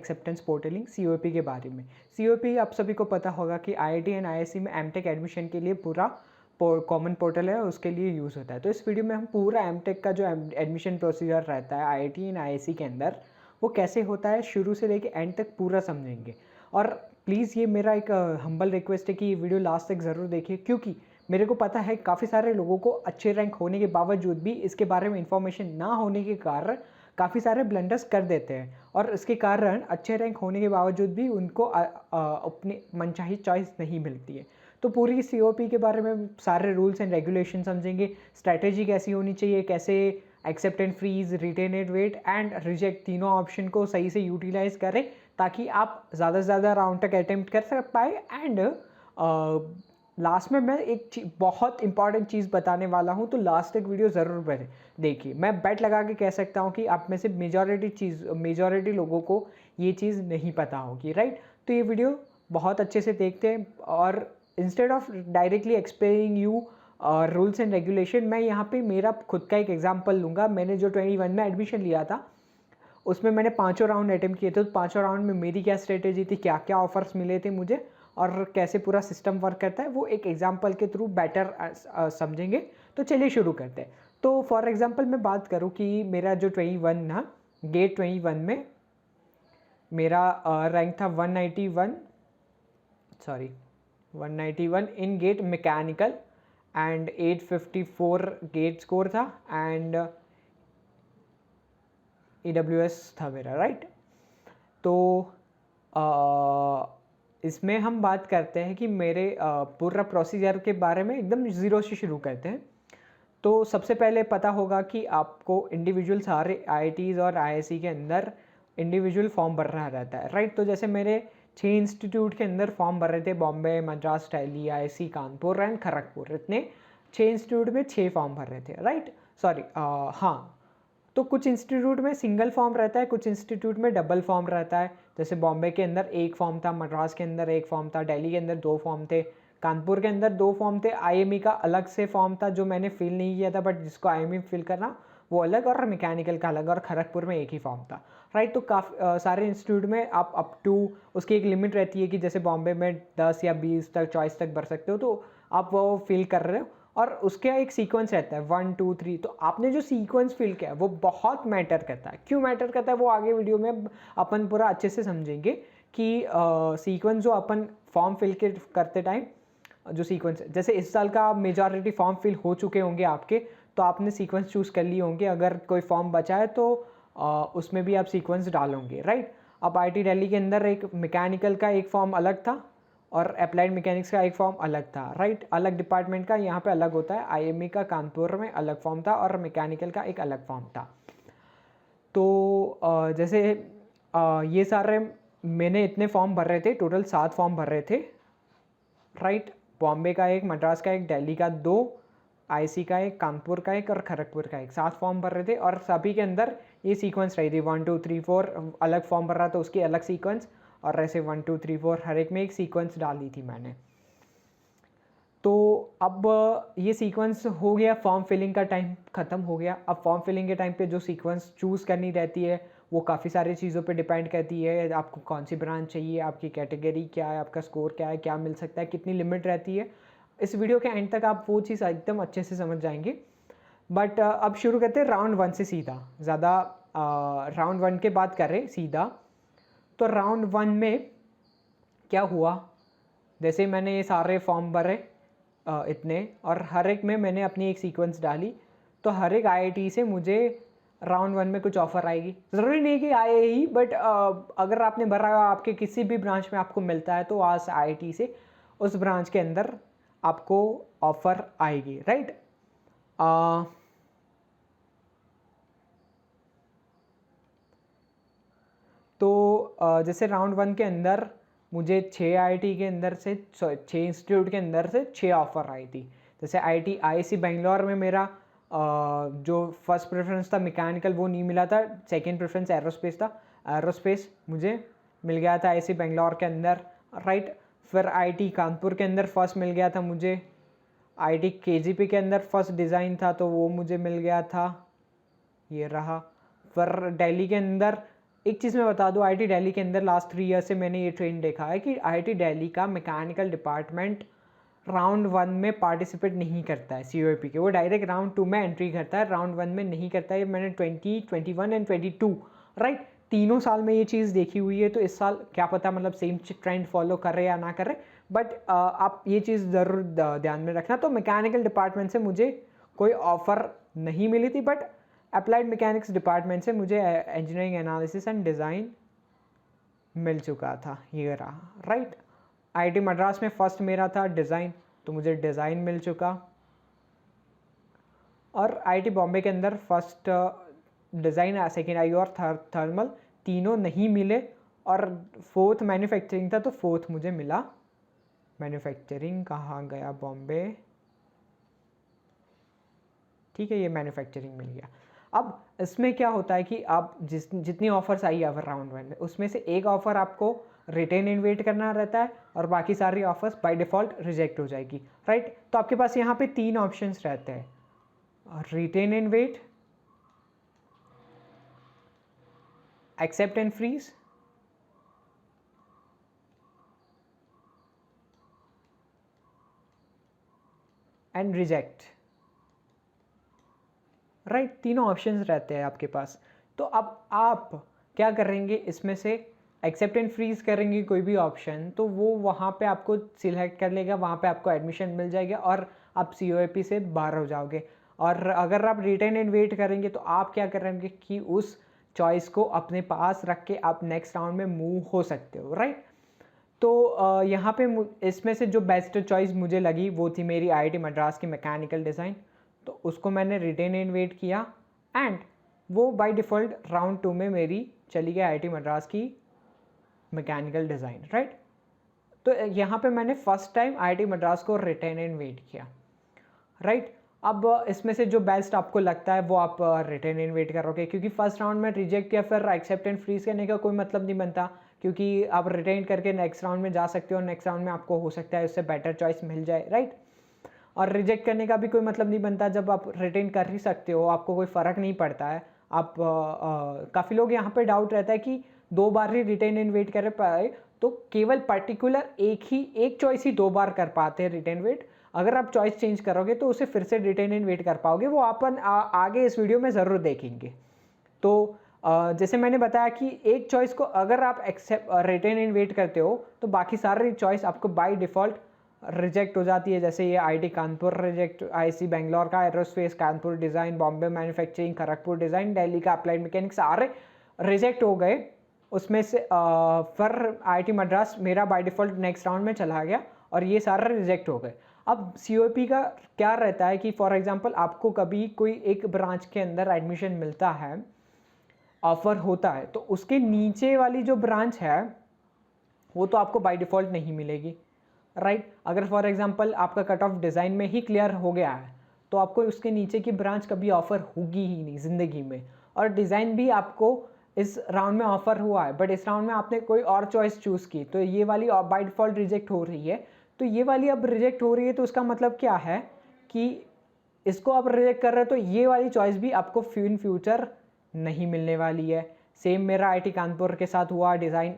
Acceptance पोर्टलिंग COAP के बारे में। COAP आप सभी को पता होगा कि IIT एंड IISc में एमटेक एडमिशन के लिए पूरा कॉमन पोर्टल है, उसके लिए यूज़ होता है। तो इस वीडियो में हम पूरा एमटेक का जो एडमिशन प्रोसीजर रहता है IIT एंड IISc के अंदर वो कैसे होता है शुरू से लेके एंड तक पूरा समझेंगे। और प्लीज़ ये मेरा एक हम्बल रिक्वेस्ट है कि ये वीडियो लास्ट तक ज़रूर देखिए, क्योंकि मेरे को पता है काफ़ी सारे लोगों को अच्छे रैंक होने के बावजूद भी इसके बारे में इंफॉर्मेशन ना होने के कारण काफ़ी सारे ब्लंडर्स कर देते हैं, और इसके कारण अच्छे रैंक होने के बावजूद भी उनको अपनी मनचाही चॉइस नहीं मिलती है। तो पूरी COP के बारे में सारे रूल्स एंड रेगुलेशन समझेंगे, स्ट्रैटेजी कैसी होनी चाहिए, कैसे accept and freeze, retain and wait and reject तीनों ऑप्शन को सही से यूटिलाइज करें ताकि आप ज़्यादा से ज़्यादा राउंड तक अटेम्प्ट कर सक पाए। एंड लास्ट में मैं एक बहुत इंपॉर्टेंट चीज़ बताने वाला हूँ, तो लास्ट तक वीडियो ज़रूर देखिए। मैं बेट लगा के कह सकता हूँ कि आप में से मेजॉरिटी लोगों को ये चीज़ नहीं पता होगी, राइट। तो ये वीडियो बहुत अच्छे से देखते हैं, और instead of directly explaining you rules and regulation, मैं यहाँ पे मेरा खुद का एक एग्जाम्पल लूँगा। मैंने जो 21 में एडमिशन लिया था उसमें मैंने 5 राउंड अटेम्प्ट किए थे। तो 5 राउंड में मेरी क्या स्ट्रेटेजी थी, क्या क्या ऑफर्स मिले थे मुझे, और कैसे पूरा सिस्टम वर्क करता है, वो एक एग्जाम्पल के थ्रू बेटर समझेंगे। तो चलिए शुरू करते हैं। तो फॉर एग्जाम्पल मैं बात करूँ कि मेरा जो 21 था, गेट 21 में मेरा रैंक था 191 in GATE mechanical, and 854 GATE score था, एंड EWS था मेरा, राइट। तो इसमें हम बात करते हैं कि मेरे पूरा प्रोसीजर के बारे में एकदम ज़ीरो से शुरू करते हैं। तो सबसे पहले पता होगा कि आपको इंडिविजुअल सारे IITs और IISc के अंदर इंडिविजुअल फॉर्म भर रहा रहता है, राइट। तो जैसे मेरे 6 इंस्टीट्यूट के अंदर फॉर्म भर रहे थे, बॉम्बे, मद्रास, दिल्ली, IISc, कानपुर एंड खड़गपुर, इतने 6 इंस्टीट्यूट में 6 फॉर्म भर रहे थे, राइट। सॉरी, हाँ। तो कुछ इंस्टीट्यूट में सिंगल फॉर्म रहता है, कुछ इंस्टीट्यूट में डबल फॉर्म रहता है। जैसे बॉम्बे के अंदर 1 फॉर्म था, मद्रास के अंदर 1 फॉर्म था, दिल्ली के अंदर 2 फॉर्म थे, कानपुर के अंदर 2 फॉर्म थे। IME का अलग से फॉर्म था जो मैंने फिल नहीं किया था, बट जिसको IME फिल करना वो अलग, और मैकेनिकल का अलग, और खड़गपुर में 1 ही फॉर्म था, राइट। तो काफ़ी सारे इंस्टीट्यूट में आप अप टू, उसकी एक लिमिट रहती है कि जैसे बॉम्बे में 10 या 20 तक चॉइस तक भर सकते हो, तो आप वो फिल कर रहे हो, और उसके एक सीक्वेंस रहता है 1 2 3। तो आपने जो सीक्वेंस फिल किया है वो बहुत मैटर करता है। क्यों मैटर करता है वो आगे वीडियो में अपन पूरा अच्छे से समझेंगे कि सीक्वेंस जो अपन फॉर्म फिल के करते टाइम जो सीक्वेंस, जैसे इस साल का मेजॉरिटी फॉर्म फिल हो चुके होंगे आपके, तो आपने सीक्वेंस चूज़ कर लिए होंगे। अगर कोई फॉर्म बचा है तो उसमें भी आप सीक्वेंस डालोगे, राइट। अब IIT दिल्ली के अंदर एक मैकेनिकल का एक फॉर्म अलग था, और अप्लाइड मैकेनिक्स का एक फॉर्म अलग था, राइट। अलग डिपार्टमेंट का यहाँ पे अलग होता है। IME का कानपुर में अलग फॉर्म था, और मैकेनिकल का एक अलग फॉर्म था। तो जैसे ये सारे मैंने इतने फॉर्म भर रहे थे, टोटल 7 फॉर्म भर रहे थे, राइट। बॉम्बे का 1, मद्रास का 1, दिल्ली का 2, IISc का 1, कानपुर का 1 और खड़गपुर का 1, 7 फॉर्म भर रहे थे। और सभी के अंदर ये सीक्वेंस रही थी 1 2 3 4। अलग फॉर्म भर रहा था उसकी अलग सीक्वेंस, और ऐसे 1 2 3 4 हर एक में एक सीक्वेंस डाली थी मैंने। तो अब ये सीक्वेंस हो गया, फॉर्म फिलिंग का टाइम ख़त्म हो गया। अब फॉर्म फिलिंग के टाइम पे जो सीक्वेंस चूज़ करनी रहती है वो काफ़ी सारी चीज़ों पे डिपेंड करती है। आपको कौन सी ब्रांच चाहिए, आपकी कैटेगरी क्या है, आपका स्कोर क्या है, क्या मिल सकता है, कितनी लिमिट रहती है। इस वीडियो के एंड तक आप वो चीज़ एकदम अच्छे से समझ जाएंगे। बट अब शुरू करते हैं राउंड 1 से सीधा। ज़्यादा राउंड 1 के बात कर रहे सीधा। तो राउंड 1 में क्या हुआ, जैसे मैंने ये सारे फॉर्म भरे इतने, और हर एक में मैंने अपनी एक सीक्वेंस डाली, तो हर एक IIT से मुझे राउंड 1 में कुछ ऑफ़र आएगी। ज़रूरी नहीं कि आए ही, बट अगर आपने भरा आपके किसी भी ब्रांच में आपको मिलता है, तो आज IIT से उस ब्रांच के अंदर आपको ऑफ़र आएगी, राइट। तो जैसे राउंड 1 के अंदर मुझे 6 IIT के अंदर से 6 इंस्टीट्यूट के अंदर से 6 ऑफ़र आई थी। जैसे IISc बेंगलोर में मेरा जो फर्स्ट प्रेफरेंस था मैकेनिकल वो नहीं मिला था, सेकंड प्रेफरेंस एरोस्पेस था। एरोस्पेस मुझे मिल गया था IISc बेंगलोर के अंदर, राइट। फिर IIT कानपुर के अंदर फर्स्ट मिल गया था मुझे। IIT KGP के अंदर फर्स्ट डिज़ाइन था तो वो मुझे मिल गया था, ये रहा। फिर दिल्ली के अंदर एक चीज़ मैं बता दूँ, आईआईटी दिल्ली के अंदर लास्ट 3 ईयर से मैंने ये ट्रेंड देखा है कि आईआईटी दिल्ली का मैकेनिकल डिपार्टमेंट राउंड 1 में पार्टिसिपेट नहीं करता है COAP के, वो डायरेक्ट राउंड 2 में एंट्री करता है, राउंड 1 में नहीं करता है। मैंने 20, 21 एंड 22 राइट, तीनों साल में ये चीज़ देखी हुई है। तो इस साल क्या पता मतलब सेम ट्रेंड फॉलो कर रहे या ना कर रहे, बट आप ये चीज़ ज़रूर ध्यान में रखना। तो मैकेनिकल डिपार्टमेंट से मुझे कोई ऑफ़र नहीं मिली थी, बट अप्लाइड मैकेनिक्स डिपार्टमेंट से मुझे इंजीनियरिंग एनालिसिस एंड डिज़ाइन मिल चुका था, ये रहा राइट। आईआईटी मद्रास में फर्स्ट मेरा था डिज़ाइन, तो मुझे डिज़ाइन मिल चुका। और आईआईटी बॉम्बे के अंदर फर्स्ट डिज़ाइन, सेकेंड आई और थर्मल तीनों नहीं मिले, और फोर्थ मैन्युफैक्चरिंग था, तो फोर्थ मुझे मिला। मैन्युफैक्चरिंग कहाँ गया, बॉम्बे, ठीक है, ये मैन्युफैक्चरिंग मिल गया। अब इसमें क्या होता है कि आप जितनी ऑफर्स आई है राउंड 1 में, उसमें से एक ऑफ़र आपको रिटेन एंड वेट करना रहता है, और बाकी सारी ऑफर्स बाय डिफ़ॉल्ट रिजेक्ट हो जाएगी राइट। तो आपके पास यहाँ पे 3 ऑप्शंस रहते हैं, retain and wait, accept and freeze, and reject right. तीनों ऑप्शंस रहते हैं आपके पास। तो अब आप क्या करेंगे, इसमें से एक्सेप्ट एंड फ्रीज करेंगे कोई भी ऑप्शन, तो वो वहाँ पे आपको सिलेक्ट कर लेगा, वहाँ पे आपको एडमिशन मिल जाएगा और आप COAP से बाहर हो जाओगे। और अगर आप रिटेन एंड वेट करेंगे तो आप क्या करेंगे कि उस चॉइस को अपने पास रख के आप नेक्स्ट राउंड में मूव हो सकते हो राइट। तो यहाँ पे इसमें से जो बेस्ट चॉइस मुझे लगी वो थी मेरी आईआईटी मद्रास की मैकेनिकल डिज़ाइन, तो उसको मैंने रिटेन एंड वेट किया, एंड वो बाय डिफ़ॉल्ट राउंड 2 में मेरी चली गई आईआईटी मद्रास की मैकेनिकल डिज़ाइन राइट। तो यहाँ पे मैंने फर्स्ट टाइम आईआईटी मद्रास को रिटेन एंड वेट किया राइट। अब इसमें से जो बेस्ट आपको लगता है वो आप रिटेन एंड वेट करोगे, क्योंकि फर्स्ट राउंड में रिजेक्ट या फिर एक्सेप्ट एंड फ्रीज करने का कोई मतलब नहीं बनता, क्योंकि आप रिटेन करके नेक्स्ट राउंड में जा सकते हो, नेक्स्ट राउंड में आपको हो सकता है उससे बेटर चॉइस मिल जाए राइट। और रिजेक्ट करने का भी कोई मतलब नहीं बनता, जब आप रिटेन कर ही सकते हो, आपको कोई फ़र्क नहीं पड़ता है। आप काफ़ी लोग यहाँ पे डाउट रहता है कि 2 बार ही रिटेन एंड वेट कर पाए, तो केवल पर्टिकुलर एक चॉइस ही 2 बार कर पाते हैं रिटेन वेट। अगर आप चॉइस चेंज करोगे तो उसे फिर से रिटेन एंड वेट कर पाओगे, वो अपन आगे इस वीडियो में ज़रूर देखेंगे। तो जैसे मैंने बताया कि एक चॉइस को अगर आप एक्सेप्ट रिटेन एंड वेट करते हो तो बाकी सारी चॉइस आपको बाय डिफ़ॉल्ट रिजेक्ट हो जाती है। जैसे ये IIT Kanpur reject, IISc Bangalore का aerospace, Kanpur design, Bombay manufacturing, Kharagpur design, Delhi का अप्लाइड मैकेनिक्स, सारे रिजेक्ट हो गए। उसमें से फिर आईआईटी मद्रास मेरा बाय डिफ़ॉल्ट नेक्स्ट राउंड में चला गया और ये सारे रिजेक्ट हो गए। अब COAP का क्या रहता है कि फॉर एग्जांपल आपको कभी कोई एक ब्रांच के अंदर एडमिशन मिलता है, ऑफ़र होता है, तो उसके नीचे वाली जो ब्रांच है वो तो आपको बाय डिफ़ॉल्ट नहीं मिलेगी राइट। अगर फॉर एग्जांपल आपका कट ऑफ डिज़ाइन में ही क्लियर हो गया है तो आपको उसके नीचे की ब्रांच कभी ऑफ़र होगी ही नहीं ज़िंदगी में। और डिज़ाइन भी आपको इस राउंड में ऑफ़र हुआ है, बट इस राउंड में आपने कोई और चॉइस चूज़ की, तो ये वाली बाय डिफ़ॉल्ट रिजेक्ट हो रही है। तो ये वाली अब रिजेक्ट हो रही है, तो उसका मतलब क्या है कि इसको आप रिजेक्ट कर रहे हो तो ये वाली चॉइस भी आपको इन फ्यूचर नहीं मिलने वाली है। सेम मेरा आईआईटी कानपुर के साथ हुआ, डिज़ाइन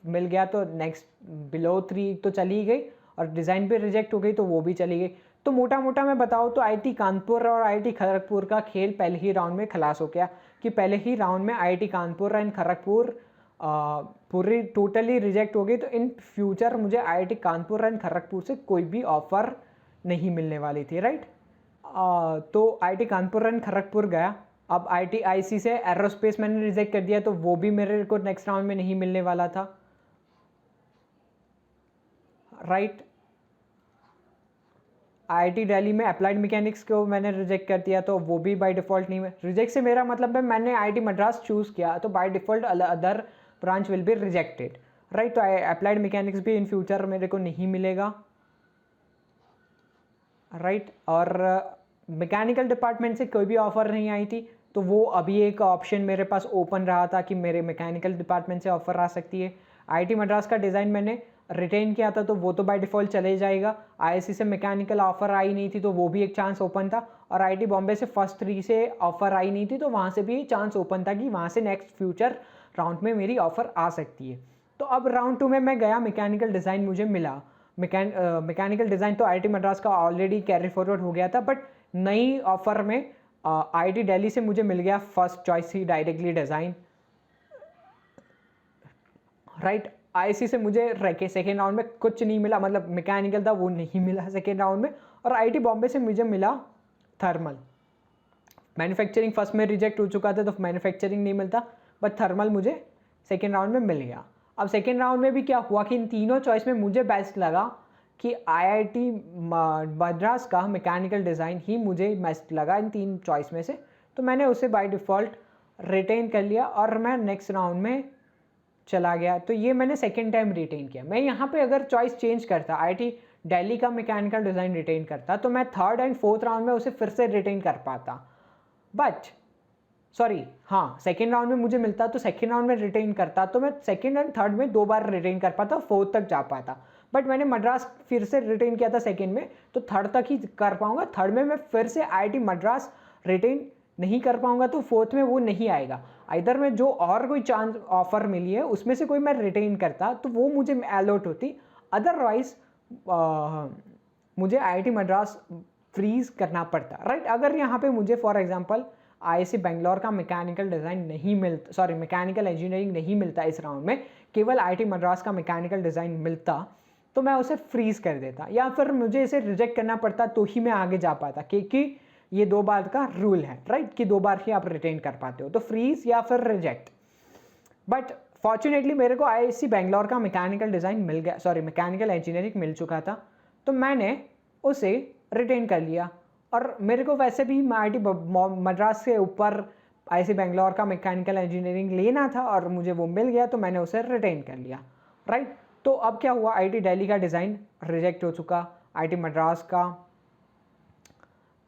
मिल गया तो नेक्स्ट बिलो 3 तो चली गई, और डिज़ाइन भी रिजेक्ट हो गई तो वो भी चली गई। तो मोटा मोटा मैं बताऊँ तो आईआईटी कानपुर और आईआईटी खड़गपुर का खेल पहले ही राउंड में खलास हो गया, कि पहले ही राउंड में आईआईटी कानपुर एंड खड़गपुर पूरी टोटली रिजेक्ट हो गई। तो इन फ्यूचर मुझे आईआईटी कानपुर एंड खड़गपुर से कोई भी ऑफ़र नहीं मिलने वाली थी राइट। तो आईआईटी कानपुर एंड खड़गपुर गया। अब आईआईसी से एरोस्पेस मैंने रिजेक्ट कर दिया, तो वो भी मेरे को नेक्स्ट राउंड में नहीं मिलने वाला था राइट। आईआईटी दिल्ली में अप्लाइड मैकेनिक्स को मैंने रिजेक्ट कर दिया, तो वो भी बाय डिफ़ॉल्ट नहीं। रिजेक्ट से मेरा मतलब है मैंने आईआईटी मद्रास चूज़ किया, तो by default other branch will be rejected right. तो अप्लाइड मैकेनिक्स भी इन फ्यूचर मेरे को नहीं मिलेगा राइट। और मैकेनिकल डिपार्टमेंट से कोई भी ऑफ़र नहीं आई थी, तो वो अभी एक ऑप्शन मेरे पास ओपन रहा था कि मेरे मैकेनिकल डिपार्टमेंट से ऑफ़र आ सकती है। आईआईटी मद्रास का डिज़ाइन मैंने रिटेन किया था, तो वो तो बाय डिफ़ॉल्ट चले जाएगा। आईआईसी से मैकेनिकल ऑफ़र आई नहीं थी, तो वो भी एक चांस ओपन था। और आईआईटी बॉम्बे से फर्स्ट 3 से ऑफ़र आई नहीं थी, तो वहाँ से भी चांस ओपन था कि वहाँ से नेक्स्ट फ्यूचर राउंड में मेरी ऑफ़र आ सकती है। तो अब राउंड 2 में मैं गया, मैकेनिकल डिज़ाइन मुझे मिला। मैकेनिकल डिज़ाइन तो आईआईटी मद्रास का ऑलरेडी कैरी फॉरवर्ड हो गया था, बट नई ऑफ़र में आईआईटी दिल्ली से मुझे मिल गया फर्स्ट चॉइस ही डायरेक्टली डिज़ाइन, राइट। आईआईसी से मुझे सेकेंड राउंड में कुछ नहीं मिला, मतलब मैकेनिकल था वो नहीं मिला सेकेंड राउंड में। और आईआईटी बॉम्बे से मुझे मिला थर्मल। मैन्युफैक्चरिंग फर्स्ट में रिजेक्ट हो चुका था तो मैन्युफैक्चरिंग नहीं मिलता, बट थर्मल मुझे सेकेंड राउंड में मिल गया। अब सेकेंड राउंड में भी क्या हुआ कि इन तीनों चॉइस में मुझे बेस्ट लगा कि आईआईटी मद्रास का मैकेनिकल डिज़ाइन ही मुझे बेस्ट लगा इन तीन चॉइस में से, तो मैंने उसे बाय डिफ़ॉल्ट रिटेन कर लिया और मैं नेक्स्ट राउंड में चला गया। तो ये मैंने सेकेंड टाइम रिटेन किया। मैं यहाँ पे अगर चॉइस चेंज करता, आईआईटी दिल्ली का मैकेनिकल डिज़ाइन रिटेन करता, तो मैं थर्ड एंड फोर्थ राउंड में उसे फिर से रिटेन कर पाता। बट सॉरी, हाँ, सेकेंड राउंड में मुझे मिलता तो सेकेंड राउंड में रिटेन करता तो मैं सेकेंड एंड थर्ड में 2 बार रिटेन कर पाता, फोर्थ तक जा पाता। बट मैंने मद्रास फिर से रिटेन किया था सेकेंड में, तो थर्ड तक ही कर पाऊंगा। थर्ड में मैं फिर से आईआईटी मद्रास रिटेन नहीं कर पाऊंगा, तो फोर्थ में वो नहीं आएगा। इधर में जो और कोई चांस ऑफर मिली है उसमें से कोई मैं रिटेन करता तो वो मुझे अलॉट होती, अदरवाइज मुझे आईआईटी मद्रास फ्रीज करना पड़ता, राइट। अगर यहाँ पे मुझे फॉर एग्जांपल आईआईसी बेंगलोर का मैकेनिकल डिज़ाइन नहीं मिलता, सॉरी मैकेनिकल इंजीनियरिंग नहीं मिलता इस राउंड में, केवल आईआईटी मद्रास का मैकेनिकल डिज़ाइन मिलता, तो मैं उसे फ्रीज कर देता, या फिर मुझे इसे रिजेक्ट करना पड़ता तो ही मैं आगे जा पाता, क्योंकि ये 2 बार का रूल है, राइट, कि 2 बार ही आप रिटेन कर पाते हो, तो फ्रीज या फिर रिजेक्ट। बट फॉर्चुनेटली मेरे को आईआईसी बेंगलोर का मैकेनिकल डिज़ाइन मिल गया, सॉरी मैकेनिकल इंजीनियरिंग मिल चुका था, तो मैंने उसे रिटेन कर लिया। और मेरे को वैसे भी आईआईटी मद्रास के ऊपर आईआईसी बेंगलोर का मैकेनिकल इंजीनियरिंग लेना था और मुझे वो मिल गया, तो मैंने उसे रिटेन कर लिया, राइट। तो अब क्या हुआ, आईआईटी दिल्ली का डिज़ाइन रिजेक्ट हो चुका, आईआईटी मद्रास का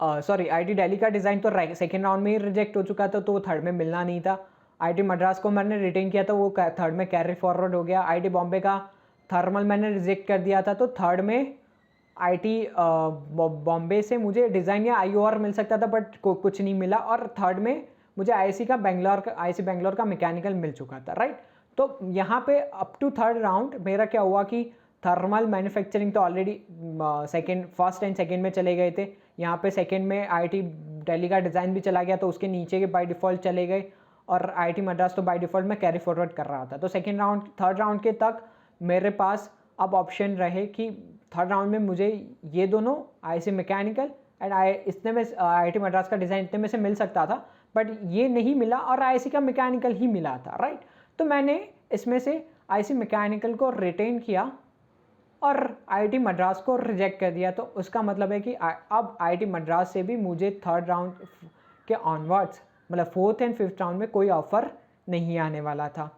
आईआईटी दिल्ली का डिज़ाइन तो सेकेंड राउंड में ही रिजेक्ट हो चुका था, तो वो थर्ड में मिलना नहीं था। आईआईटी मद्रास को मैंने रिटेन किया था, वो थर्ड में कैरी फॉरवर्ड हो गया। आईआईटी बॉम्बे का थर्मल मैंने रिजेक्ट कर दिया था, तो थर्ड में आईआईटी बॉम्बे से मुझे डिज़ाइन या आईओआर मिल सकता था, बट कुछ नहीं मिला। और थर्ड में मुझे आईआईसी बेंगलोर का मैकेनिकल मिल चुका था, राइट। तो यहाँ पे अप टू थर्ड राउंड मेरा क्या हुआ कि थर्मल मैन्युफैक्चरिंग तो ऑलरेडी फर्स्ट एंड सेकेंड में चले गए थे, यहाँ पे सेकेंड में आईआईटी दिल्ली का डिज़ाइन भी चला गया, तो उसके नीचे के बाय डिफ़ॉल्ट चले गए, और आईआईटी मद्रास तो बाय डिफ़ॉल्ट में कैरी फॉरवर्ड कर रहा था। तो थर्ड राउंड के तक मेरे पास अब ऑप्शन रहे कि थर्ड राउंड में मुझे ये दोनों आईआईसी मैकेनिकल एंड इतने में आईआईटी मद्रास का डिज़ाइन इतने में से मिल सकता था, बट ये नहीं मिला और आईआईसी का मैकेनिकल ही मिला था, राइट। तो मैंने इसमें से आईआईसी मैकेनिकल को रिटेन किया और आईआईटी मद्रास को रिजेक्ट कर दिया। तो उसका मतलब है कि अब आईआईटी मद्रास से भी मुझे थर्ड राउंड के ऑनवर्ड्स, मतलब फोर्थ एंड फिफ्थ राउंड में कोई ऑफ़र नहीं आने वाला था,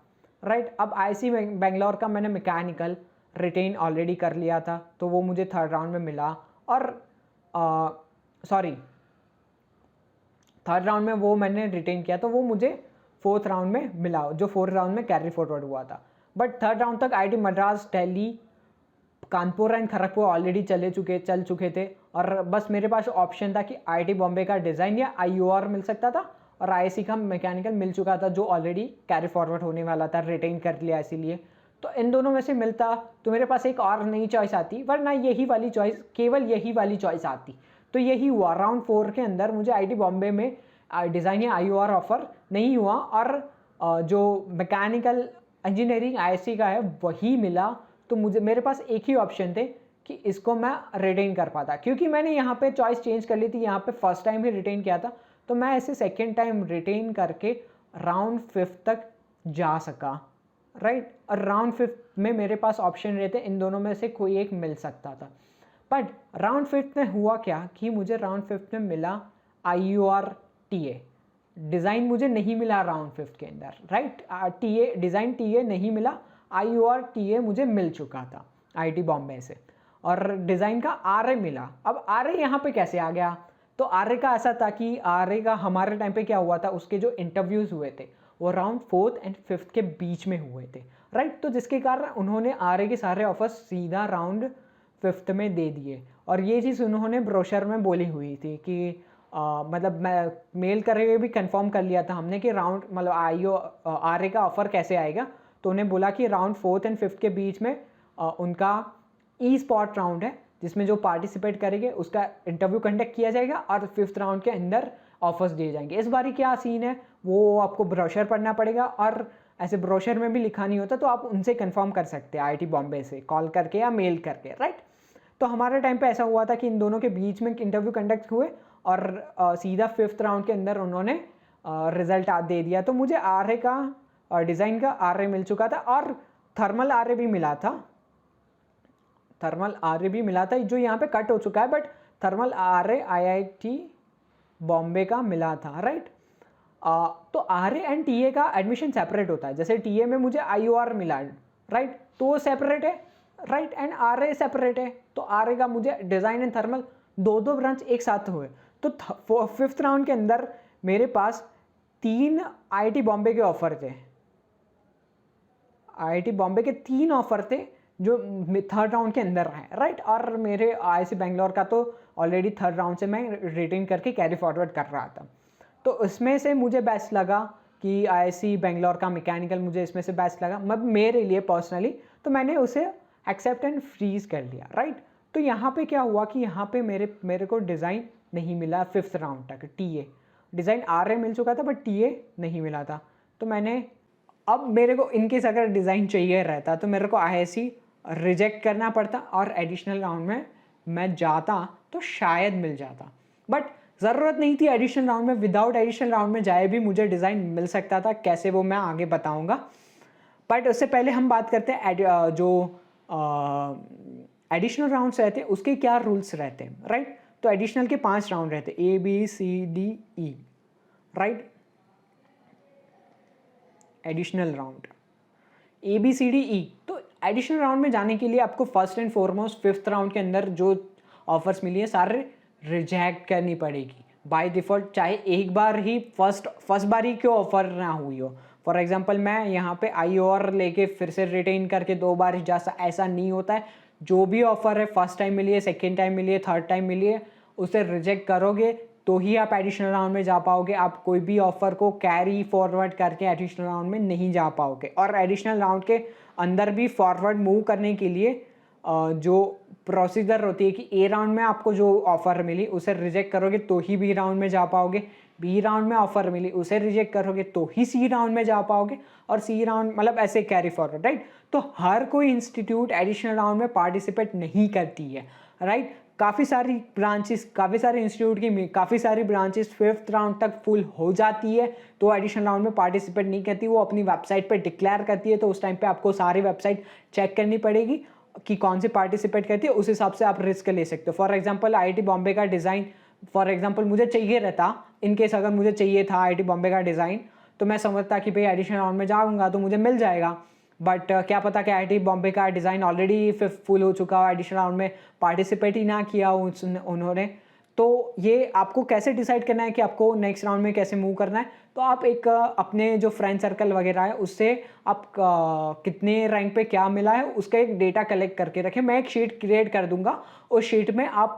राइट। अब आईआईसी बेंगलोर का मैंने मैकेनिकल रिटेन ऑलरेडी कर लिया था, तो वो मुझे थर्ड राउंड में मिला। और थर्ड राउंड में वो मैंने रिटेन किया, तो वो मुझे फोर्थ राउंड में मिला, जो फोर्थ राउंड में कैरी फॉरवर्ड हुआ था। बट थर्ड राउंड तक IIT Madras, Delhi, Kanpur and Kharagpur already चल चुके थे, और बस मेरे पास ऑप्शन था कि आईआईटी बॉम्बे का डिज़ाइन या आईओआर मिल सकता था, और आईआईसी का मैकेनिकल मिल चुका था जो ऑलरेडी कैरी फॉरवर्ड होने वाला था, रिटेन कर लिया इसीलिए। तो इन दोनों में से मिलता तो मेरे पास एक और नई चॉइस आती, वरना केवल यही वाली चॉइस आती। तो यही हुआ, राउंड 4 के अंदर मुझे आईआईटी बॉम्बे में डिज़ाइन या आईओआर ऑफर नहीं हुआ, और जो मैकेनिकल इंजीनियरिंग आईआईसी का है वही मिला। तो मेरे पास एक ही ऑप्शन थे कि इसको मैं रिटेन कर पाता, क्योंकि मैंने यहाँ पे चॉइस चेंज कर ली थी, यहाँ पे फर्स्ट टाइम ही रिटेन किया था, तो मैं इसे सेकेंड टाइम रिटेन करके राउंड 5 तक जा सका, राइट। और राउंड 5 में मेरे पास ऑप्शन रहते, इन दोनों में से कोई एक मिल सकता था। बट राउंड 5 में हुआ क्या कि मुझे राउंड 5 में मिला आईओआर टीए, डिज़ाइन मुझे नहीं मिला राउंड 5 के अंदर, राइट। डिज़ाइन टीए नहीं मिला, आईओआर टीए मुझे मिल चुका था आईआईटी बॉम्बे से, और डिज़ाइन का आरए मिला। अब आरए यहाँ पे कैसे आ गया, तो आरए का ऐसा था कि आरए का हमारे टाइम पे क्या हुआ था, उसके जो इंटरव्यूज़ हुए थे वो राउंड 4th एंड 5th के बीच में हुए थे, राइट। तो जिसके कारण उन्होंने आरए के सारे ऑफर्स सीधा राउंड 5th में दे दिए, और ये चीज़ उन्होंने ब्रोशर में बोली हुई थी कि मतलब मैं मेल कर रहे हुए भी कंफर्म कर लिया था हमने कि राउंड मतलब RA का ऑफ़र कैसे आएगा। तो उन्हें बोला कि राउंड 4th एंड 5th के बीच में उनका ई-स्पोर्ट राउंड है, जिसमें जो पार्टिसिपेट करेंगे उसका इंटरव्यू कंडक्ट किया जाएगा और 5th राउंड के अंदर ऑफर्स दिए जाएंगे। इस बारी क्या सीन है वो आपको ब्रोशर पढ़ना पड़ेगा, और ऐसे ब्रोशर में भी लिखा नहीं होता, तो आप उनसे कंफर्म कर सकते हैं IIT बॉम्बे से कॉल करके या मेल करके, राइट। तो हमारे टाइम पे ऐसा हुआ था कि इन दोनों के बीच में इंटरव्यू कंडक्ट हुए और सीधा 5th राउंड के अंदर उन्होंने रिजल्ट दे दिया। तो मुझे RA का डिज़ाइन का RA मिल चुका था और थर्मल RA भी मिला था। थर्मल RA भी मिला था जो यहाँ पे कट हो चुका है, but thermal RA IIT Bombay का मिला था, राइट। तो RA एंड TA का एडमिशन सेपरेट होता है। जैसे TA में मुझे IOR मिला, राइट, तो वो सेपरेट है, राइट, एंड RA सेपरेट है। तो RA का मुझे डिज़ाइन एंड थर्मल दो ब्रांच एक साथ हुए। तो 5th राउंड के अंदर मेरे पास 3 IIT बॉम्बे के ऑफर थे। IIT बॉम्बे के 3 ऑफर थे जो 3rd राउंड के अंदर आए, राइट। और मेरे IIC बेंगलोर का तो ऑलरेडी 3rd राउंड से मैं रिटेन करके कैरी फॉरवर्ड कर रहा था। तो उसमें से मुझे बेस्ट लगा कि IIC बेंगलोर का मैकेनिकल मुझे इसमें से बेस्ट लगा, मतलब मेरे लिए पर्सनली, तो मैंने उसे एक्सेप्ट एंड फ्रीज कर लिया, राइट। तो यहाँ पे क्या हुआ कि यहाँ पे मेरे को डिज़ाइन नहीं मिला 5th राउंड तक। TA डिज़ाइन RA मिल चुका था बट TA नहीं मिला था। तो मैंने अब मेरे को इनकेस अगर डिज़ाइन चाहिए रहता तो मेरे को IIC रिजेक्ट करना पड़ता और एडिशनल राउंड में मैं जाता तो शायद मिल जाता, बट ज़रूरत नहीं थी एडिशनल राउंड में। विदाउट एडिशनल राउंड में जाए भी मुझे डिज़ाइन मिल सकता था, कैसे वो मैं आगे बताऊंगा। बट उससे पहले हम बात करते हैं जो एडिशनल राउंड्स रहते हैं उसके क्या रूल्स रहते हैं, राइट। तो एडिशनल के 5 राउंड रहते हैं, ABCDE, right. Additional round ABCDE। तो एडिशनल राउंड में जाने के लिए आपको first and foremost 5th round के अंदर जो ऑफर्स मिली है सारे रिजेक्ट करनी पड़ेगी बाय डिफ़ॉल्ट, चाहे एक बार ही फर्स्ट बार ही क्यों ऑफर ना हुई हो। फॉर एग्जांपल मैं यहाँ पे IOR लेके फिर से रिटेन करके 2 बार ही जा ऐसा नहीं होता है। जो भी ऑफर है फर्स्ट टाइम मिली है, सेकेंड टाइम मिली है, थर्ड टाइम मिली है, उसे रिजेक्ट करोगे तो ही आप एडिशनल राउंड में जा पाओगे। आप कोई भी ऑफर को कैरी फॉरवर्ड करके एडिशनल राउंड में नहीं जा पाओगे। और एडिशनल राउंड के अंदर भी फॉरवर्ड मूव करने के लिए जो प्रोसीजर होती है कि A राउंड में आपको जो ऑफर मिली उसे रिजेक्ट करोगे तो ही B राउंड में जा पाओगे, B राउंड में ऑफर मिली उसे रिजेक्ट करोगे तो ही C राउंड में जा पाओगे, और C राउंड मतलब ऐसे कैरी फॉरवर्ड, राइट। तो हर कोई इंस्टीट्यूट एडिशनल राउंड में पार्टिसिपेट नहीं करती है, राइट। काफ़ी सारी इंस्टीट्यूट की काफ़ी सारी ब्रांचेस 5th राउंड तक फुल हो जाती है तो एडिशनल राउंड में पार्टिसिपेट नहीं करती, वो अपनी वेबसाइट पे डिक्लेयर करती है। तो उस टाइम पे आपको सारी वेबसाइट चेक करनी पड़ेगी कि कौन सी पार्टिसिपेट करती है, उस हिसाब से आप रिस्क ले सकते हो। फॉर एग्जांपल IIT बॉम्बे का डिज़ाइन फॉर एग्जांपल मुझे चाहिए रहता, इनकेस अगर मुझे चाहिए था IIT बॉम्बे का डिज़ाइन, तो मैं समझता कि भाई एडिशनल राउंड में जाऊँगा तो मुझे मिल जाएगा। बट क्या पता कि IIT बॉम्बे का डिज़ाइन ऑलरेडी फुल हो चुका हो, एडिशनल राउंड में पार्टिसिपेट ही ना किया उन्होंने। तो ये आपको कैसे डिसाइड करना है कि आपको नेक्स्ट राउंड में कैसे मूव करना है। तो आप एक अपने जो फ्रेंड सर्कल वगैरह है उससे आप कितने रैंक पे क्या मिला है उसका एक डेटा कलेक्ट करके रखें। मैं एक शीट क्रिएट कर दूंगा, उस शीट में आप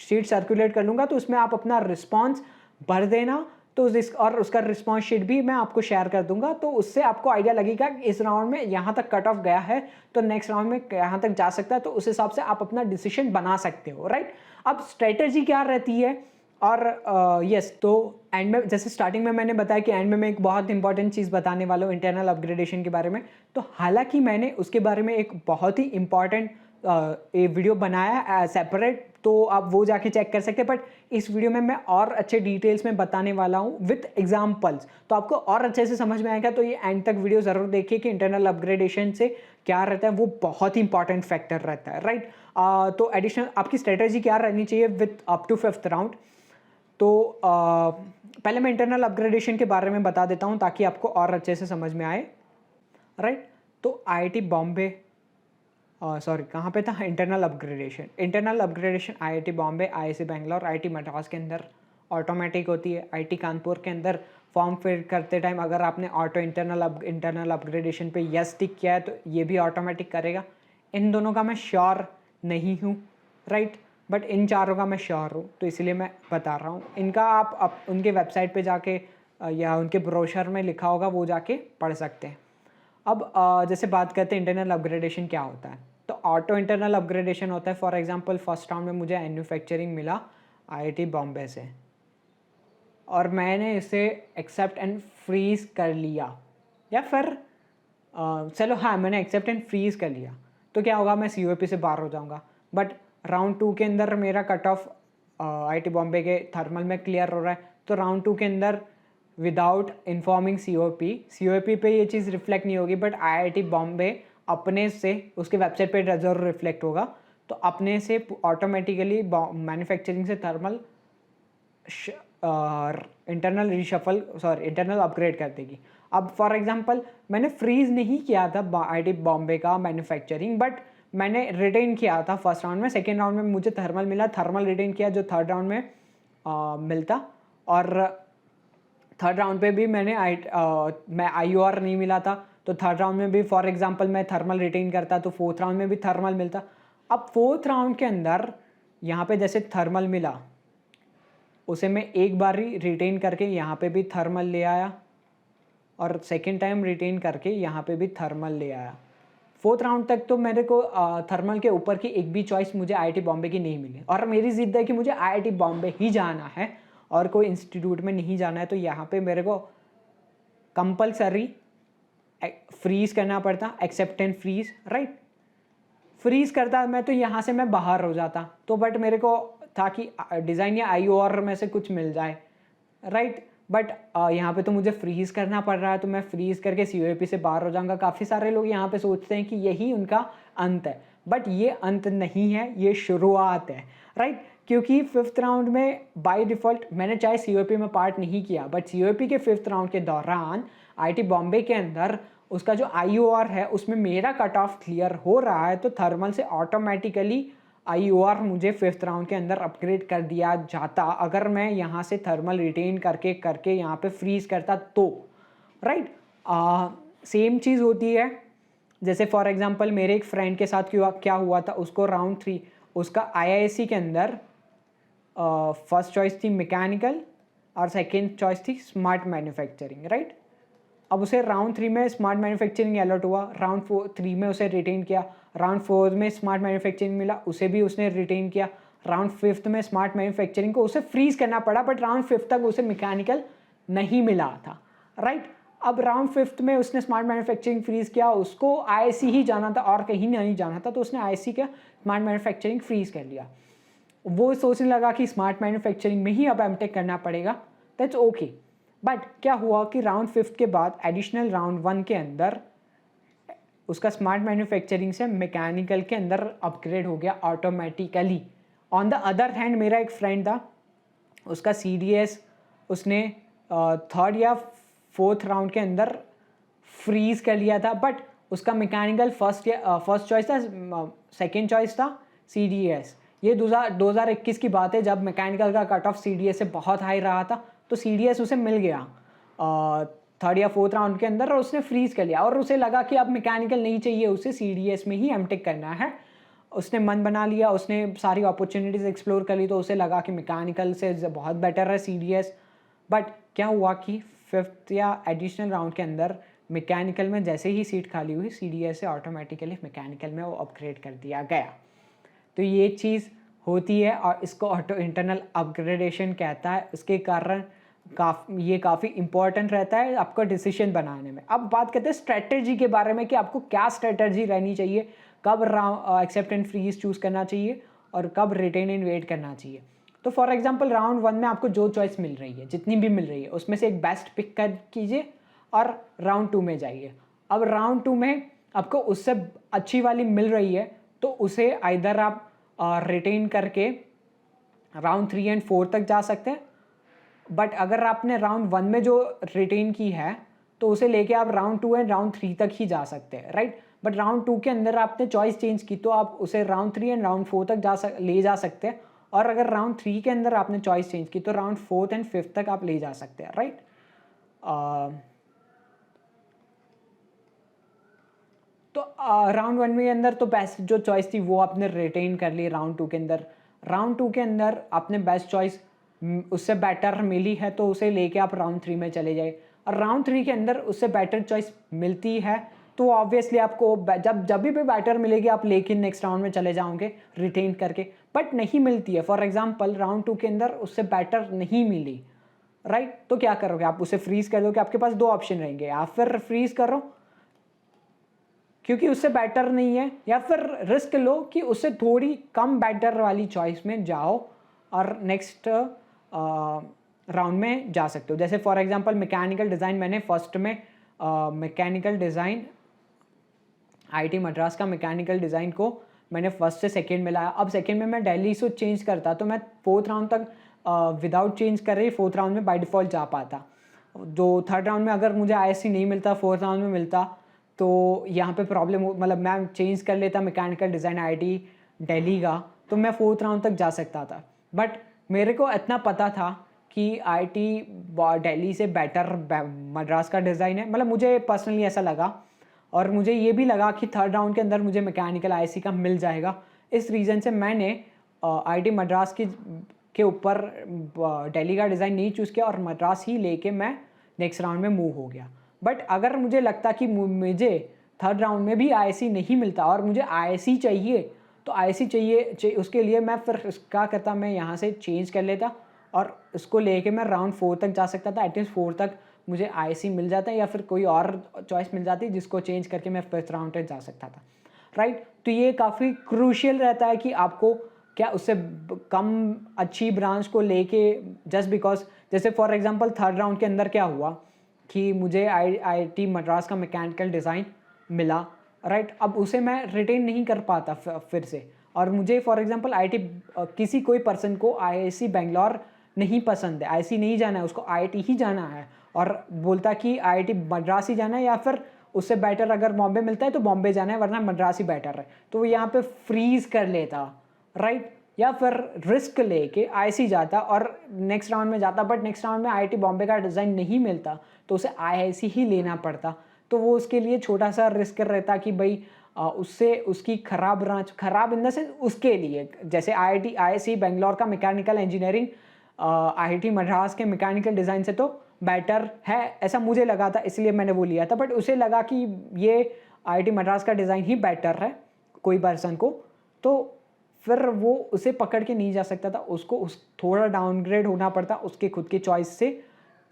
शीट सर्कुलेट कर लूँगा, तो उसमें आप अपना रिस्पॉन्स भर देना। तो और उसका रिस्पॉन्स शीट भी मैं आपको शेयर कर दूंगा, तो उससे आपको आइडिया लगेगा कि इस राउंड में यहाँ तक कट ऑफ गया है तो नेक्स्ट राउंड में यहाँ तक जा सकता है। तो उस हिसाब से आप अपना डिसीजन बना सकते हो, राइट। अब स्ट्रेटेजी क्या रहती है, और यस तो एंड में जैसे स्टार्टिंग में मैंने बताया कि एंड में मैं एक बहुत इंपॉर्टेंट चीज़ बताने वाला हूँ इंटरनल अपग्रेडेशन के बारे में। तो हालांकि मैंने उसके बारे में एक बहुत ही इंपॉर्टेंट वीडियो बनाया सेपरेट, तो आप वो जाके चेक कर सकते हैं। बट इस वीडियो में मैं और अच्छे डिटेल्स में बताने वाला हूँ विथ एग्जाम्पल्स, तो आपको और अच्छे से समझ में आएगा। तो ये एंड तक वीडियो ज़रूर देखिए कि इंटरनल अपग्रेडेशन से क्या रहता है, वो बहुत ही इंपॉर्टेंट फैक्टर रहता है, राइट। तो एडिशनल आपकी स्ट्रेटेजी क्या रहनी चाहिए with up to 5th round. तो पहले मैं इंटरनल अपग्रेडेशन के बारे में बता देता हूँ ताकि आपको और अच्छे से समझ में आए, राइट। तो IIT बॉम्बे कहाँ पे था, internal upgradation IIT Bombay, IIC Bangalore, IIT Madras के अंदर ऑटोमेटिक होती है। IIT कानपुर के अंदर फॉर्म फिल करते टाइम अगर आपने ऑटो इंटरनल अपग्रेडेशन पे यस टिक किया है तो ये भी ऑटोमेटिक करेगा। इन दोनों का मैं श्योर नहीं हूँ, राइट। बट इन चारों का मैं श्योर हूँ, तो इसलिए मैं बता रहा हूँ। इनका आप उनके वेबसाइट पे जाके या उनके ब्रोशर में लिखा होगा, वो जाके पढ़ सकते हैं। अब जैसे बात करते हैं इंटरनल अपग्रेडेशन क्या होता है। तो ऑटो इंटरनल अपग्रेडेशन होता है, फॉर एग्जांपल फर्स्ट राउंड में मुझे मैन्युफैक्चरिंग मिला आईआईटी बॉम्बे से, और मैंने इसे एक्सेप्ट एंड फ्रीज कर लिया, या फिर चलो हाँ मैंने एक्सेप्ट एंड फ्रीज कर लिया, तो क्या होगा, मैं COP से बाहर हो जाऊंगा। बट राउंड 2 के अंदर मेरा कट ऑफ आईआईटी बॉम्बे के थर्मल में क्लियर हो रहा है, तो राउंड 2 के अंदर विदाउट इन्फॉर्मिंग COP पे ये चीज़ रिफ्लेक्ट नहीं होगी, बट आईआईटी बॉम्बे अपने से उसके वेबसाइट पे जरूर रिफ्लेक्ट होगा, तो अपने से ऑटोमेटिकली मैन्युफैक्चरिंग से थर्मल इंटरनल अपग्रेड कर देगी। अब फॉर एग्जांपल मैंने फ्रीज नहीं किया था आईआईटी बॉम्बे का मैन्युफैक्चरिंग, बट मैंने रिटेन किया था फर्स्ट राउंड में, सेकेंड राउंड में मुझे थर्मल मिला, थर्मल रिटेन किया जो थर्ड राउंड में मिलता, और थर्ड राउंड पे भी मैं IOR नहीं मिला था, तो थर्ड राउंड में भी फॉर एग्जांपल मैं थर्मल रिटेन करता तो फोर्थ राउंड में भी थर्मल मिलता। अब फोर्थ राउंड के अंदर यहाँ पे जैसे थर्मल मिला, उसे मैं एक बार ही रिटेन करके यहाँ पे भी थर्मल ले आया, और सेकेंड टाइम रिटेन करके यहाँ पे भी थर्मल ले आया। फोर्थ राउंड तक तो मेरे को थर्मल के ऊपर की एक भी चॉइस मुझे आईआईटी बॉम्बे की नहीं मिली, और मेरी जिद है कि मुझे आईआईटी बॉम्बे ही जाना है और कोई इंस्टीट्यूट में नहीं जाना है, तो यहाँ पे मेरे को कंपलसरी फ्रीज करना पड़ता, accept and freeze, right. Freeze करता मैं तो यहाँ से मैं बाहर हो जाता, तो बट मेरे को था कि डिज़ाइन या IOR में से कुछ मिल जाए, राइट। बट यहाँ पे तो मुझे फ्रीज करना पड़ रहा है, तो मैं फ्रीज करके COP से बाहर हो जाऊंगा। काफ़ी सारे लोग यहाँ पे सोचते हैं कि यही उनका अंत है, बट ये अंत नहीं है, ये शुरुआत है, राइट। क्योंकि फिफ्थ राउंड में बाय डिफ़ॉल्ट मैंने चाहे COP में पार्ट नहीं किया, बट COP के फिफ्थ राउंड के दौरान आईआईटी बॉम्बे के अंदर उसका जो IOR है उसमें मेरा कट ऑफ क्लियर हो रहा है, तो थर्मल से ऑटोमेटिकली IOR मुझे फिफ्थ राउंड के अंदर अपग्रेड कर दिया जाता, अगर मैं यहाँ से थर्मल रिटेन करके यहाँ पे फ्रीज करता तो, राइट। सेम चीज़ होती है, जैसे फॉर एग्जांपल मेरे एक फ्रेंड के साथ क्या हुआ था, उसको राउंड 3 उसका IISc के अंदर फर्स्ट चॉइस थी मैकेनिकल और सेकेंड चॉइस थी स्मार्ट मैन्युफैक्चरिंग, राइट। अब उसे राउंड 3 में स्मार्ट मैन्युफैक्चरिंग अलॉट हुआ, राउंड 3 में उसे रिटेन किया, राउंड 4 में स्मार्ट मैन्युफैक्चरिंग मिला, उसे भी उसने रिटेन किया, राउंड 5 में स्मार्ट मैन्युफैक्चरिंग को उसे फ्रीज करना पड़ा, बट राउंड 5 तक उसे मैकेनिकल नहीं मिला था, राइट। अब राउंड 5 में उसने स्मार्ट मैन्युफैक्चरिंग फ्रीज किया, उसको IISc ही जाना था और कहीं नहीं जाना था, तो उसने IISc का स्मार्ट मैन्युफैक्चरिंग फ्रीज कर लिया। वो सोचने लगा कि स्मार्ट मैन्युफैक्चरिंग में ही अब एमटेक करना पड़ेगा, दैट्स ओके। बट क्या हुआ कि राउंड 5 के बाद एडिशनल राउंड 1 के अंदर उसका स्मार्ट मैन्युफैक्चरिंग से मैकेनिकल के अंदर अपग्रेड हो गया automatically. On the other hand मेरा एक फ्रेंड था, उसका CDS उसने थर्ड या फोर्थ राउंड के अंदर फ्रीज कर लिया था, बट उसका मैकेनिकल फर्स्ट चॉइस था, सेकेंड चॉइस था CDS। ये 2021 की बात है, जब मैकेनिकल का कट ऑफ CDS से बहुत हाई रहा था, तो CDS उसे मिल गया थर्ड या फोर्थ राउंड के अंदर, और उसने फ्रीज कर लिया, और उसे लगा कि अब मैकेनिकल नहीं चाहिए, उसे CDS में ही एमटेक करना है। उसने मन बना लिया, उसने सारी अपॉर्चुनिटीज़ एक्सप्लोर कर ली, तो उसे लगा कि मैकेनिकल से बहुत बेटर है CDS। बट क्या हुआ कि फिफ्थ या एडिशनल राउंड के अंदर मैकेनिकल में जैसे ही सीट खाली हुई, CDS से ऑटोमेटिकली मैकेनिकल में वो अपग्रेड कर दिया गया। तो ये चीज़ होती है, और इसको ऑटो इंटरनल अपग्रेडेशन कहता है। इसके कारण ये काफ़ी इंपॉर्टेंट रहता है आपका डिसीजन बनाने में। अब बात करते हैं स्ट्रेटजी के बारे में कि आपको क्या स्ट्रेटजी रहनी चाहिए, कब एक्सेप्ट एंड फ्रीज चूज़ करना चाहिए और कब रिटेन एंड वेट करना चाहिए। तो फॉर एग्जांपल राउंड 1 में आपको जो चॉइस मिल रही है, जितनी भी मिल रही है, उसमें से एक बेस्ट पिक कर कीजिए और राउंड 2 में जाइए। अब राउंड 2 में आपको उससे अच्छी वाली मिल रही है, तो उसे आइदर आप रिटेन करके राउंड 3 एंड 4 तक जा सकते हैं, बट अगर आपने राउंड 1 में जो रिटेन की है तो उसे लेके आप राउंड 2 एंड राउंड 3 तक ही जा सकते हैं, राइट। बट राउंड 2 के अंदर आपने चॉइस चेंज की, तो आप उसे राउंड 3 एंड राउंड 4 तक ले जा सकते हैं, और अगर राउंड 3 के अंदर आपने चॉइस चेंज की तो राउंड 4 एंड 5 तक आप ले जा सकते हैं, राइट। तो राउंड 1 में अंदर तो बेस्ट जो चॉइस थी वो आपने रिटेन कर ली, राउंड 2 के अंदर राउंड 2 के अंदर आपने बेस्ट चॉइस उससे बेटर मिली है तो उसे लेके आप राउंड 3 में चले जाए, और राउंड 3 के अंदर उससे बेटर चॉइस मिलती है तो ऑब्वियसली आपको जब भी बेटर मिलेगी आप लेके नेक्स्ट राउंड में चले जाओगे रिटेन करके, बट नहीं मिलती है। फॉर एग्जांपल राउंड 2 के अंदर उससे बेटर नहीं मिली, राइट, तो क्या करोगे आप? उसे फ्रीज कर दोगे। आपके पास दो ऑप्शन रहेंगे, या फिर फ्रीज करो क्योंकि उससे बेटर नहीं है, या फिर रिस्क लो कि उससे थोड़ी कम बेटर वाली चॉइस में जाओ और नेक्स्ट राउंड में जा सकते हो। जैसे फॉर एग्जांपल मैकेनिकल डिज़ाइन, मैंने फर्स्ट में मैकेनिकल डिज़ाइन आईआईटी मद्रास का मैकेनिकल डिज़ाइन को मैंने फर्स्ट से सेकंड में लाया। अब सेकंड में मैं दिल्ली से चेंज करता तो मैं फोर्थ राउंड तक विदाउट चेंज कर रही फोर्थ राउंड में बाय डिफ़ॉल्ट जा पाता। जो थर्ड राउंड में अगर मुझे आईएससी नहीं मिलता, फोर्थ राउंड में मिलता, तो यहाँ पे प्रॉब्लम मतलब मैं चेंज कर लेता मैकेनिकल डिज़ाइन आईआईटी दिल्ली का, तो मैं फोर्थ राउंड तक जा सकता था। बट मेरे को इतना पता था कि आईआईटी दिल्ली से बेटर मद्रास का डिज़ाइन है, मतलब मुझे पर्सनली ऐसा लगा, और मुझे ये भी लगा कि थर्ड राउंड के अंदर मुझे मैकेनिकल आईएससी का मिल जाएगा। इस रीज़न से मैंने आईआईटी मद्रास के ऊपर दिल्ली का डिज़ाइन नहीं चूज़ किया और मद्रास ही लेके मैं नेक्स्ट राउंड में मूव हो गया। बट अगर मुझे लगता कि मुझे थर्ड राउंड में भी आईएससी नहीं मिलता और मुझे आईएससी चाहिए, तो आईएससी चाहिए उसके लिए मैं फिर क्या करता, मैं यहाँ से चेंज कर लेता और उसको लेके मैं राउंड 4 तक जा सकता था। एटलीस्ट 4 तक मुझे आईएससी मिल जाता है या फिर कोई और चॉइस मिल जाती जिसको चेंज करके मैं फिफ्थ राउंड तक जा सकता था, राइट। तो ये काफ़ी क्रूशियल रहता है कि आपको क्या उससे कम अच्छी ब्रांच को लेके जस्ट बिकॉज, जैसे फॉर एग्जांपल थर्ड राउंड के अंदर क्या हुआ कि मुझे आईआईटी मद्रास का मैकेनिकल डिज़ाइन मिला, राइट। अब उसे मैं रिटेन नहीं कर पाता फिर से, और मुझे फॉर एग्जांपल आईआईटी किसी कोई पर्सन को आईआईसी बेंगलोर नहीं पसंद है, आईआईसी नहीं जाना है, उसको आईआईटी ही जाना है, और बोलता कि आईआईटी मद्रास ही जाना है या फिर उससे बेटर अगर बॉम्बे मिलता है तो बॉम्बे जाना है वरना मद्रास ही बेटर है, तो वो यहाँ पे फ्रीज कर लेता, राइट। या फिर रिस्क लेके आईआईसी जाता और नेक्स्ट राउंड में जाता, बट नेक्स्ट राउंड में आईआईटी बॉम्बे का डिज़ाइन नहीं मिलता तो उसे आईआईसी ही लेना पड़ता। तो वो उसके लिए छोटा सा रिस्क रहता कि भाई उससे उसकी ख़राब ब्रांच, ख़राब इन द सेंस उसके लिए, जैसे आईआईसी बेंगलोर का मैकेनिकल इंजीनियरिंग आईआईटी मद्रास के मैकेनिकल डिज़ाइन से तो बेटर है, ऐसा मुझे लगा था, इसलिए मैंने वो लिया था। बट उसे लगा कि ये आईआईटी मद्रास का डिज़ाइन ही बेटर है कोई पर्सन को, तो फिर वो उसे पकड़ के नहीं जा सकता था, उसको थोड़ा डाउनग्रेड होना पड़ता उसके खुद की चॉइस से,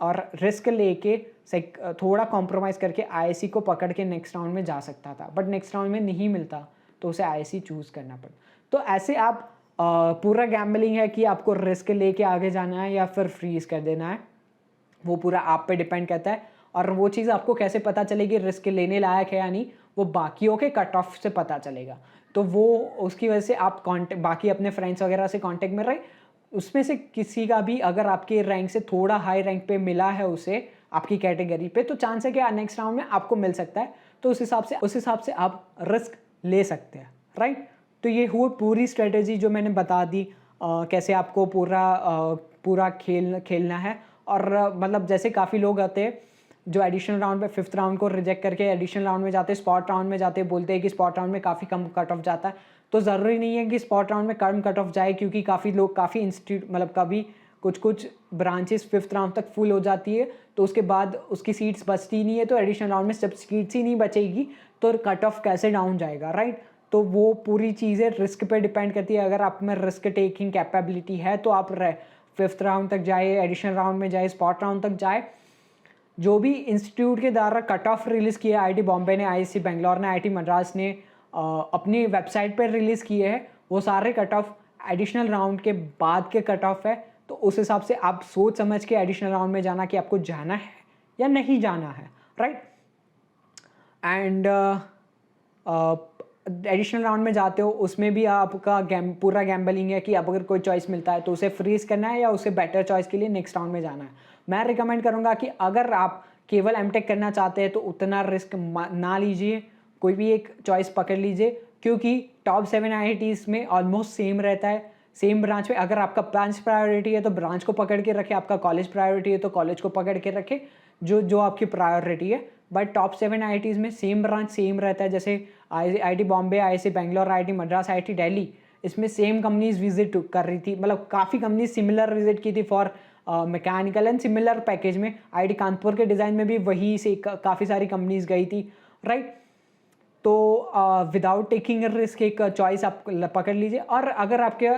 और रिस्क लेके थोड़ा कॉम्प्रोमाइज़ करके आईआईसी को पकड़ के नेक्स्ट राउंड में जा सकता था। बट नेक्स्ट राउंड में नहीं मिलता तो उसे आईआईसी चूज़ करना पड़ता। तो ऐसे आप पूरा गैम्बलिंग है कि आपको रिस्क लेके आगे जाना है या फिर फ्रीज कर देना है, वो पूरा आप पे डिपेंड करता है। और वो चीज़ आपको कैसे पता चलेगी रिस्क लेने लायक है या नहीं, वो बाकियों के कट ऑफ से पता चलेगा। तो वो उसकी वजह से आप बाकी अपने फ्रेंड्स वगैरह से कांटेक्ट में रहे, उसमें से किसी का भी अगर आपके रैंक से थोड़ा हाई रैंक पे मिला है उसे आपकी कैटेगरी पे, तो चांस है कि नेक्स्ट राउंड में आपको मिल सकता है। तो उस हिसाब से आप रिस्क ले सकते हैं, राइट। तो ये हुई पूरी स्ट्रेटेजी जो मैंने बता दी, कैसे आपको पूरा खेलना है। और मतलब जैसे काफ़ी लोग आते हैं जो एडिशनल राउंड में फिफ्थ राउंड को रिजेक्ट करके एडिशनल राउंड में जाते हैं, स्पॉट राउंड में जाते हैं, बोलते हैं कि स्पॉट राउंड में काफ़ी कम कट ऑफ जाता है। तो ज़रूरी नहीं है कि स्पॉट राउंड में कम कट ऑफ जाए, क्योंकि काफ़ी लोग काफ़ी इंस्टीट्यूट मतलब कभी कुछ ब्रांचेस फिफ्थ राउंड तक फुल हो जाती है, तो उसके बाद उसकी सीट्स बचती नहीं है। तो एडिशनल राउंड में जब सीट्स ही नहीं बचेगी तो कट ऑफ कैसे डाउन जाएगा, राइट। तो वो पूरी चीज़ें रिस्क पे डिपेंड करती है। अगर आप में रिस्क टेकिंग कैपेबिलिटी है तो आप फिफ्थ राउंड तक जाए, एडिशनल राउंड में जाए, स्पॉट राउंड तक जाए। जो भी इंस्टीट्यूट के द्वारा कट ऑफ रिलीज़ किया, आईआईटी बॉम्बे ने, आईआईसी बेंगलोर ने, आईआईटी मद्रास ने अपनी वेबसाइट पर रिलीज़ किए हैं, वो सारे कट ऑफ एडिशनल राउंड के बाद के कट ऑफ है। तो उस हिसाब से आप सोच समझ के एडिशनल राउंड में जाना कि आपको जाना है या नहीं जाना है, राइट। एंड एडिशनल राउंड में जाते हो उसमें भी आपका पूरा गैम्बलिंग है कि अब अगर कोई चॉइस मिलता है तो उसे फ्रीज करना है या उसे बेटर चॉइस के लिए नेक्स्ट राउंड में जाना है। मैं रिकमेंड करूंगा कि अगर आप केवल एमटेक करना चाहते हैं तो उतना रिस्क ना लीजिए, कोई भी एक चॉइस पकड़ लीजिए, क्योंकि टॉप 7 आईआईटीज़ में ऑलमोस्ट सेम रहता है, सेम ब्रांच में। अगर आपका ब्रांच प्रायोरिटी है तो ब्रांच को पकड़ के रखे, आपका कॉलेज प्रायोरिटी है तो कॉलेज को पकड़ के रखे, जो आपकी प्रायोरिटी है। बट टॉप 7 आईआईटीज़ में सेम ब्रांच सेम रहता है, जैसे IIT Bombay, IIC Bangalore, IIT Madras, IIT Delhi, इसमें सेम कंपनीज विजिट कर रही थी, मतलब काफ़ी कंपनीज सिमिलर विजिट की थी for mechanical and similar package में। आईआईटी कानपुर के डिज़ाइन में भी वही से काफ़ी सारी कंपनीज गई थी, राइट। तो विदाउट टेकिंग रिस्क एक चॉइस आप पकड़ लीजिए। और अगर आपके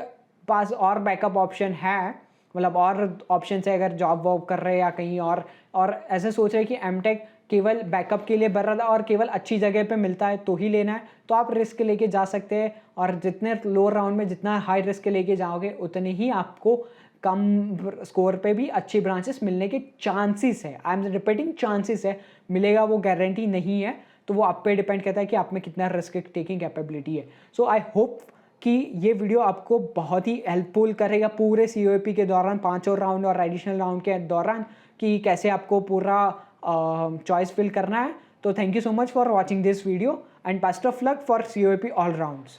पास और बैकअप ऑप्शन है, मतलब और ऑप्शन है, अगर जॉब वॉब कर रहे हैं या कहीं और ऐसे सोच रहे हैं कि एमटेक केवल बैकअप के लिए भर रहा था और केवल अच्छी जगह पे मिलता है तो ही लेना है, तो आप रिस्क लेके जा सकते हैं। और जितने लोअर राउंड में जितना हाई रिस्क लेके जाओगे उतने ही आपको कम स्कोर पे भी अच्छी ब्रांचेस मिलने के चांसेस है। आई एम रिपीटिंग, चांसेस है, मिलेगा वो गारंटी नहीं है। तो वो आप पे डिपेंड करता है कि आप में कितना रिस्क टेकिंग कैपेबिलिटी है। सो आई होप कि ये वीडियो आपको बहुत ही हेल्पफुल करेगा पूरे COAP के दौरान, 5 और राउंड और एडिशनल राउंड के दौरान, कि कैसे आपको पूरा चॉइस फिल करना है। तो thank you so much for watching this video and best of luck for COAP all rounds.